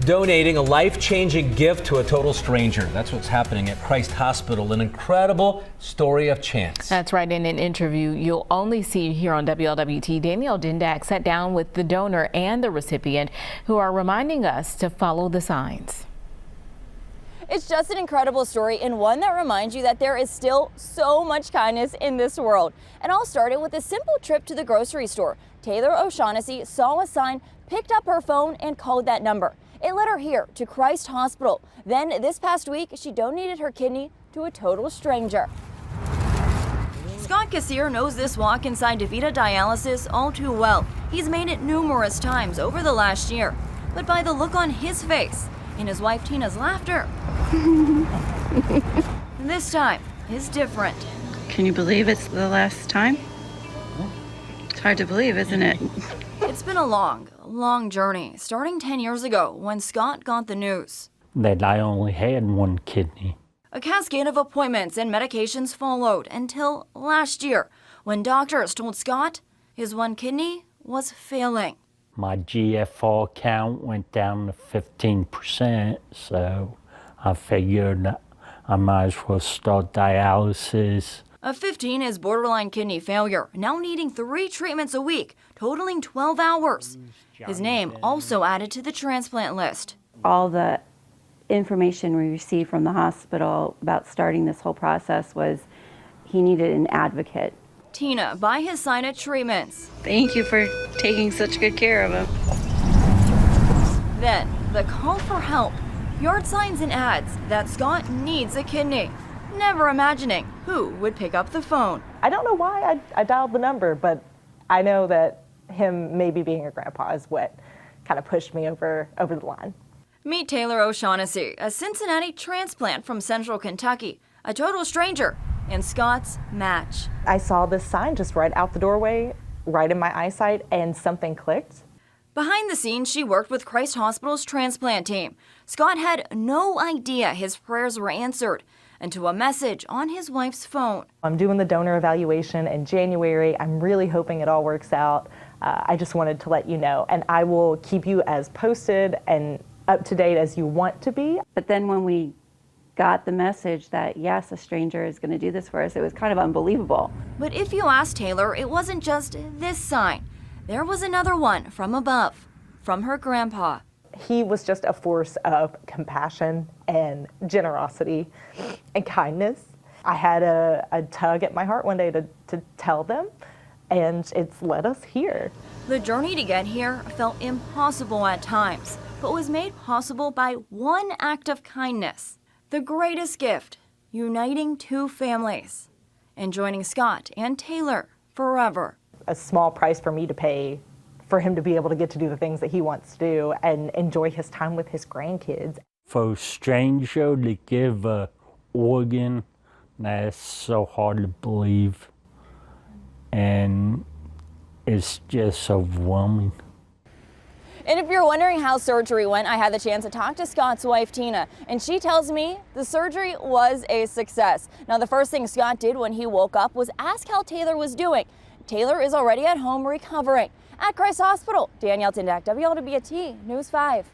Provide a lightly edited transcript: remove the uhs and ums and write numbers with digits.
donating a life-changing gift to a total stranger. That's what's happening at Christ Hospital. An incredible story of chance. That's right. In an interview you'll only see here on WLWT, Danielle Dindak sat down with the donor and the recipient, who are reminding us to follow the signs. It's just an incredible story, and one that reminds you that there is still so much kindness in this world. It all started with a simple trip to the grocery store. Taylor O'Shaughnessy saw a sign, picked up her phone, and called that number. It led her here to Christ Hospital. Then this past week, she donated her kidney to a total stranger. Scott Kassir knows this walk inside DaVita Dialysis all too well. He's made it numerous times over the last year. But by the look on his face and his wife Tina's laughter, this time is different. Can you believe it's the last time? It's hard to believe, isn't it? It's been a long journey, starting 10 years ago when Scott got the news that I only had one kidney. A cascade of appointments and medications followed until last year when doctors told Scott his one kidney was failing. My GFR count went down to 15%, so I figured I might as well start dialysis. A 15 is borderline kidney failure, now needing 3 treatments a week, totaling 12 hours. His name also added to the transplant list. All the information we received from the hospital about starting this whole process was he needed an advocate. Tina by his side at treatments. Thank you for taking such good care of him. Then the call for help, yard signs and ads that Scott needs a kidney. Never imagining who would pick up the phone. I don't know why I dialed the number, but I know that him maybe being a grandpa is what kind of pushed me over the line. Meet Taylor O'Shaughnessy, a Cincinnati transplant from Central Kentucky, a total stranger, and Scott's match. I saw this sign just right out the doorway, right in my eyesight, and something clicked. Behind the scenes, she worked with Christ Hospital's transplant team. Scott had no idea his prayers were answered until a message on his wife's phone. I'm doing the donor evaluation in January. I'm really hoping it all works out. I just wanted to let you know, and I will keep you as posted and up to date as you want to be. But then when we got the message that, yes, a stranger is going to do this for us, it was kind of unbelievable. But if you ask Taylor, it wasn't just this sign. There was another one from above, from her grandpa. He was just a force of compassion and generosity and kindness. I had a tug at my heart one day to tell them, and it's led us here. The journey to get here felt impossible at times, but was made possible by one act of kindness. The greatest gift, uniting 2 families and joining Scott and Taylor forever. A small price for me to pay for him to be able to get to do the things that he wants to do and enjoy his time with his grandkids. For a stranger to give an organ, that's so hard to believe. And it's just overwhelming. And if you're wondering how surgery went, I had the chance to talk to Scott's wife, Tina, and she tells me the surgery was a success. Now, the first thing Scott did when he woke up was ask how Taylor was doing. Taylor is already at home recovering. At Christ Hospital, Danielle Dindak, WLWT News 5.